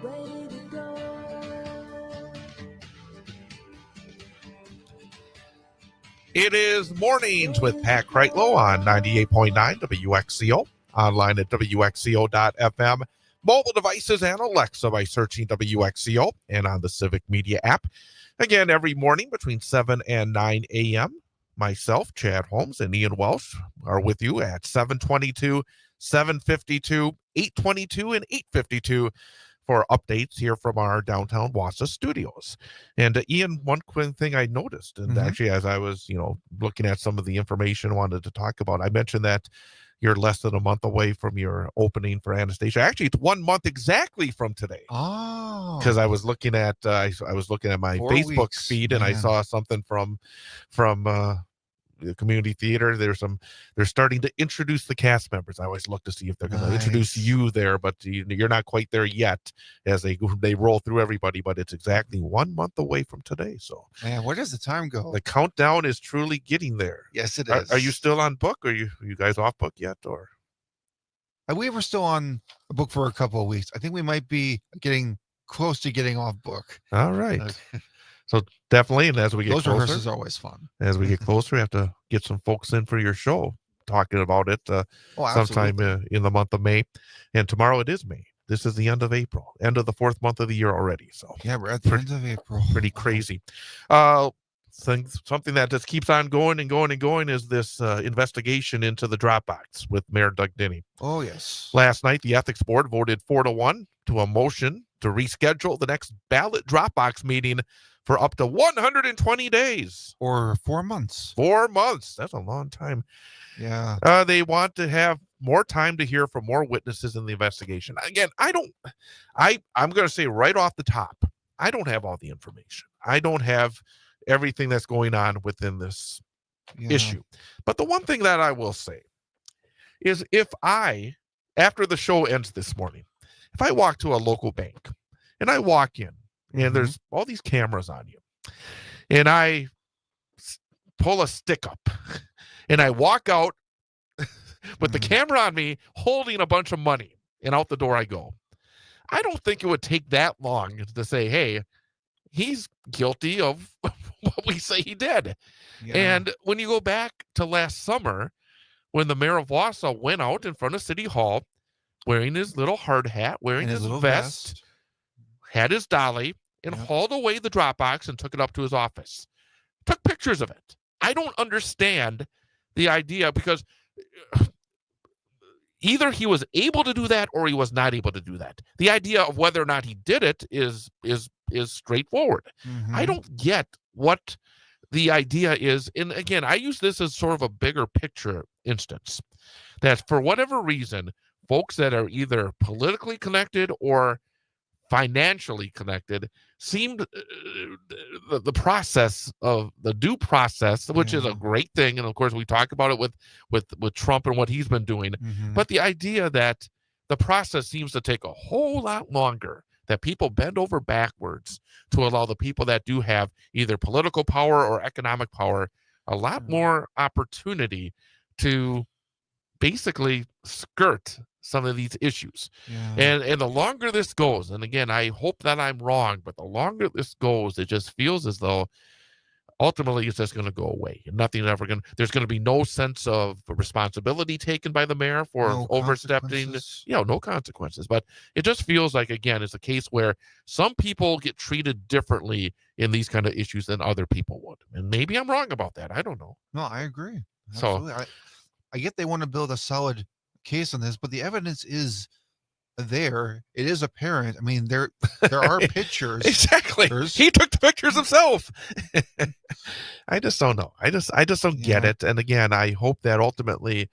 way to go. It is Mornings with Pat Kreitlow on 98.9 WXCO, online at WXCO.FM, mobile devices and Alexa by searching WXCO, and on the Civic Media app. Again, every morning between 7 and 9 a.m., myself, Chad Holmes, and Ian Welsh are with you at 7:22, 7:52, 8:22, and 8:52 for updates here from our downtown Wausau studios. And Ian, one quick thing I noticed, and actually as I was, looking at some of the information I wanted to talk about, I mentioned that you're less than a month away from your opening for Anastasia. Actually, it's 1 month exactly from today. Oh, because I was looking at I was looking at my 4 Facebook weeks, feed, and I saw something from the community theater. They're starting to introduce the cast members. I always look to see if they're going to introduce you there, but you're not quite there yet as they roll through everybody. But it's exactly 1 month away from today. So, man, where does the time go? The countdown is truly getting there. Yes, it is. Are you still on book? Are you guys off book yet, or? We were still on a book for a couple of weeks. I think we might be getting close to getting off book. All right. Okay. So definitely, and as we get those closer, rehearsals are always fun. As we get closer, we have to get some folks in for your show, talking about it sometime in the month of May. And tomorrow it is May. This is the end of April, end of the fourth month of the year already. So yeah, we're at the end of April. Pretty crazy. Something that just keeps on going and going and going is this investigation into the Dropbox with Mayor Doug Denny. Oh, yes. Last night, the Ethics Board voted 4-1 to a motion to reschedule the next ballot Dropbox meeting for up to 120 days. Or 4 months. 4 months. That's a long time. Yeah. They want to have more time to hear from more witnesses in the investigation. Again, I'm going to say right off the top, I don't have all the information. I don't have everything that's going on within this issue. But the one thing that I will say is if after the show ends this morning, if I walk to a local bank and I walk in and there's all these cameras on you and I pull a stick up and I walk out with the camera on me holding a bunch of money and out the door I go, I don't think it would take that long to say, hey, he's guilty of what we say he did. Yeah. And when you go back to last summer, when the mayor of Wausau went out in front of City Hall wearing his little hard hat, wearing his little vest, had his dolly, and hauled away the Dropbox and took it up to his office. Took pictures of it. I don't understand the idea, because either he was able to do that or he was not able to do that. The idea of whether or not he did it is straightforward. I don't get what the idea is. And again, I use this as sort of a bigger picture instance, that for whatever reason, folks that are either politically connected or financially connected seemed the process of the due process, which is a great thing. And of course, we talk about it with Trump and what he's been doing. But the idea that the process seems to take a whole lot longer, that people bend over backwards to allow the people that do have either political power or economic power a lot more opportunity to basically skirt some of these issues. And the longer this goes, and again, I hope that I'm wrong, but the longer this goes, it just feels as though ultimately it's just going to go away. Nothing ever going to, there's going to be no sense of responsibility taken by the mayor for overstepping, no consequences. But it just feels like, again, it's a case where some people get treated differently in these kind of issues than other people would. And maybe I'm wrong about that. I don't know. No, I agree. Absolutely. So I get they want to build a solid case on this, but the evidence is there. It is apparent. I mean, there are pictures. Exactly. He took the pictures himself. I just don't know. I just don't get it. And again, I hope that ultimately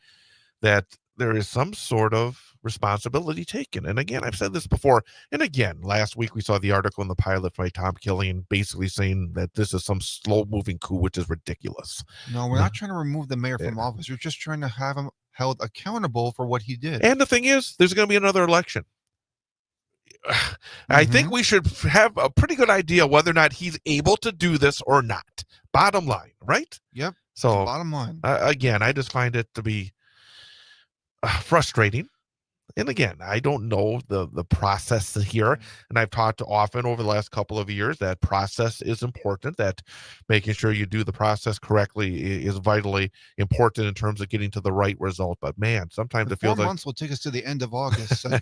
that there is some sort of responsibility taken. And again, I've said this before. And again, last week we saw the article in the Pilot by Tom Killian basically saying that this is some slow moving coup, which is ridiculous. No, we're not trying to remove the mayor from office. We're just trying to have him held accountable for what he did. And the thing is, there's going to be another election. I think we should have a pretty good idea whether or not he's able to do this or not. Bottom line, right? Yep. So bottom line. Again, I just find it to be frustrating. And again, I don't know the process here, and I've talked often over the last couple of years that process is important, that making sure you do the process correctly is vitally important in terms of getting to the right result. But man, sometimes it feels 4 like months will take us to the end of August. So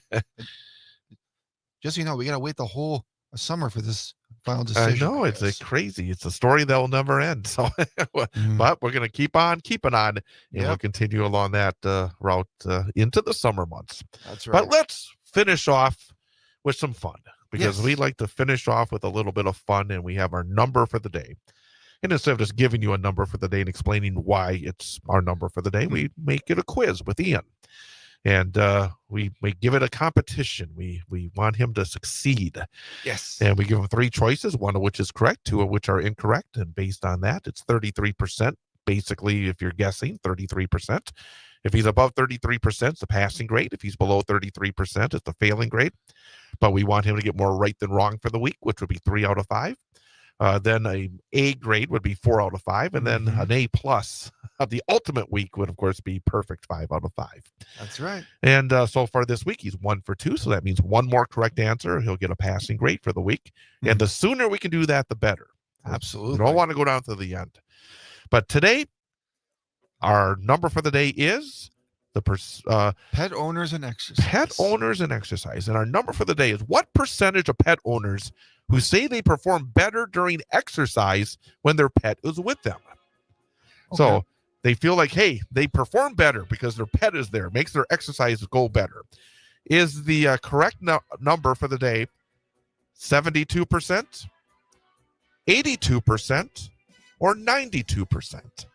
just so you know, we got to wait the whole summer for this final decision. I know it's crazy. It's a story that will never end. So, but we're going to keep on keeping on, and we'll continue along that route into the summer months. That's right. But let's finish off with some fun, because we like to finish off with a little bit of fun, and we have our number for the day. And instead of just giving you a number for the day and explaining why it's our number for the day, we make it a quiz with Ian. And we give it a competition. We want him to succeed. Yes. And we give him 3 choices, 1 of which is correct, 2 of which are incorrect. And based on that, it's 33%. Basically, if you're guessing, 33%. If he's above 33%, it's a passing grade. If he's below 33%, it's a failing grade. But we want him to get more right than wrong for the week, which would be 3 out of 5. Then an A grade would be 4 out of 5, and then an A plus of the ultimate week would, of course, be perfect 5 out of 5. That's right. And so far this week, he's 1 for 2, so that means 1 more correct answer. He'll get a passing grade for the week. And the sooner we can do that, the better. Absolutely. We don't want to go down to the end. But today, our number for the day is the pet owners and exercise. Pet owners and exercise. And our number for the day is, what percentage of pet owners who say they perform better during exercise when their pet is with them? Okay. So they feel like, hey, they perform better because their pet is there, makes their exercise go better. Is the correct number for the day 72%, 82%, or 92%?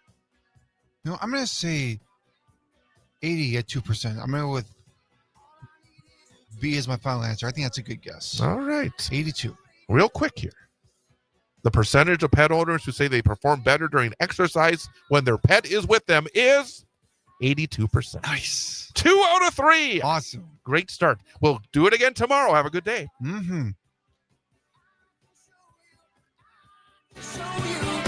No, I'm going to say 80 at 2%. I'm going to go with B as my final answer. I think that's a good guess. All right. 82. Real quick here. The percentage of pet owners who say they perform better during exercise when their pet is with them is 82%. Nice. 2 out of 3. Awesome. Great start. We'll do it again tomorrow. Have a good day. Mm-hmm. Show you